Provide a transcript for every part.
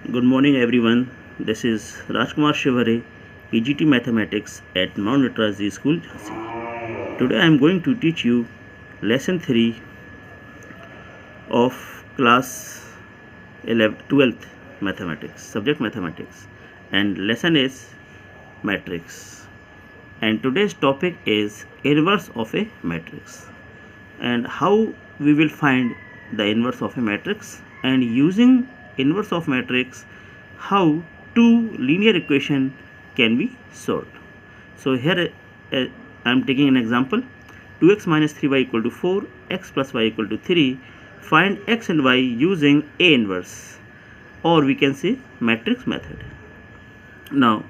Good morning, everyone. This is Rajkumar Shivare, PGT Mathematics at Mount Nitrazi School, Jhansi. Today I am going to teach you lesson 3 of class 12th mathematics, subject mathematics, and lesson is matrix. And today's topic is inverse of a matrix and how we will find the inverse of a matrix, and using inverse of matrix how two linear equation can be solved. So here I am taking an example: 2x minus 3y equal to 4, x plus y equal to 3. Find x and y using A inverse, or we can say matrix method. Now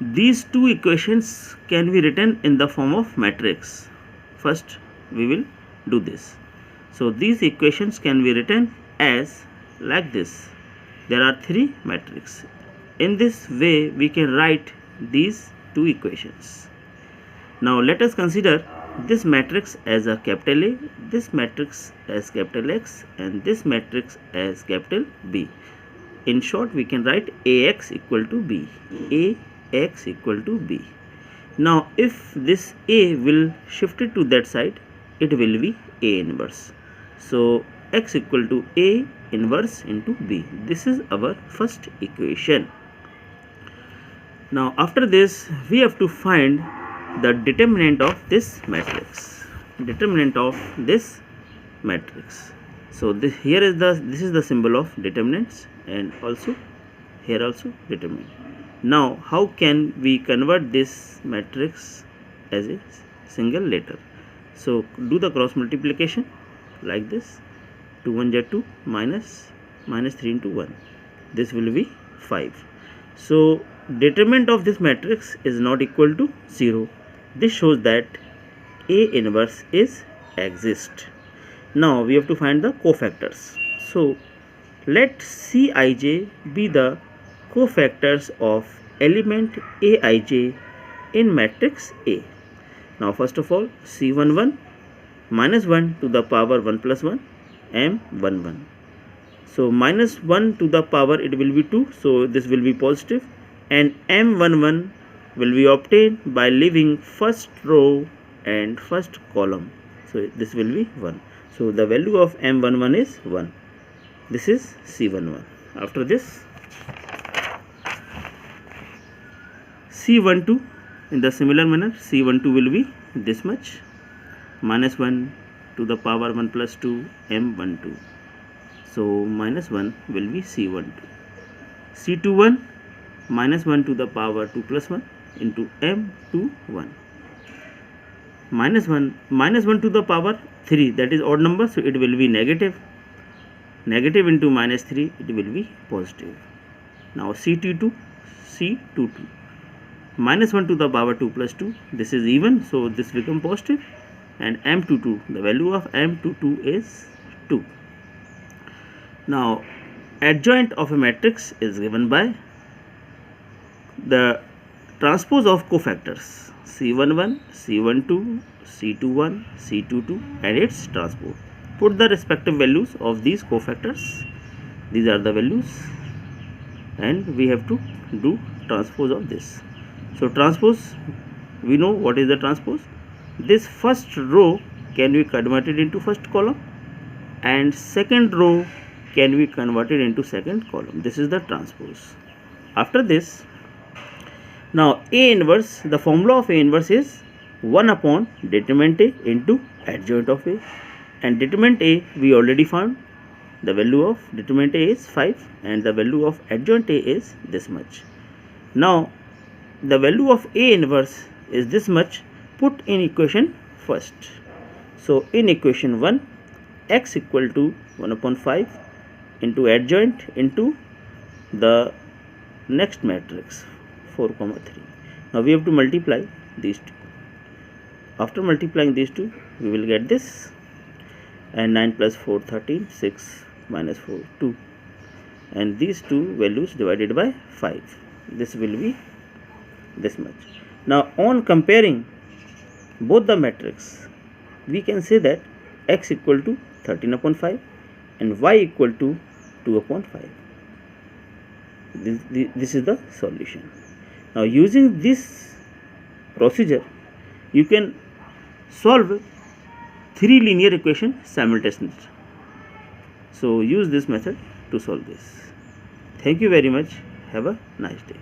these two equations can be written in the form of matrix. First we will do this. So these equations can be written as like this. There are three matrices. In this way we can write these two equations. Now let us consider this matrix as a capital A, this matrix as capital X, and this matrix as capital B. In short, we can write AX equal to B. AX equal to B. Now if this A will shift it to that side, it will be A inverse. So X equal to A inverse into B. This is our first equation. Now after this we have to find the determinant of this matrix. Determinant of this matrix. So this is the symbol of determinants, and also here also determinant. Now how can we convert this matrix as a single letter? So do the cross multiplication like this. 2 1 is 2, minus 3 into 1. This will be 5. So determinant of this matrix is not equal to 0. This shows that A inverse is exist. Now we have to find the cofactors. So let Cij be the cofactors of element Aij in matrix A. Now first of all, C11 minus 1 to the power 1 plus 1, M11. So minus 1 to the power, it will be 2, so this will be positive, and M11 will be obtained by leaving first row and first column. So this will be 1. So the value of M11 is 1. This is C11. After this, C12 in the similar manner, C12 will be this much, minus 1 to the power 1 plus 2, M12. So minus 1 will be C12. C21 minus 1 to the power 2 plus 1 into M21. Minus 1 to the power 3, that is odd number, so it will be negative. Negative into minus 3, it will be positive. Now C22 minus 1 to the power 2 plus 2, this is even, so this become positive, and M22, the value of M22 is 2. Now adjoint of a matrix is given by the transpose of cofactors C11, C12, C21, C22 and its transpose. Put the respective values of these cofactors. These are the values, and we have to do transpose of this. So transpose, we know what is the transpose. This first row can be converted into first column, and second row can be converted into second column. This is the transpose. After this, now A inverse, the formula of A inverse is 1 upon determinant A into adjoint of A, and determinant A we already found. The value of determinant A is 5 and the value of adjoint A is this much. Now the value of A inverse is this much. Put in equation first. So in equation 1, x equal to 1 upon 5 into adjoint into the next matrix 4, 3. Now we have to multiply these two. After multiplying these two, we will get this, and 9 plus 4 13, 6 minus 4 2, and these two values divided by 5. This will be this much. Now on comparing both the matrix, we can say that x equal to 13 upon 5 and y equal to 2 upon 5. This is the solution. Now using this procedure, you can solve 3 linear equations simultaneously. So use this method to solve this. Thank you very much. Have a nice day.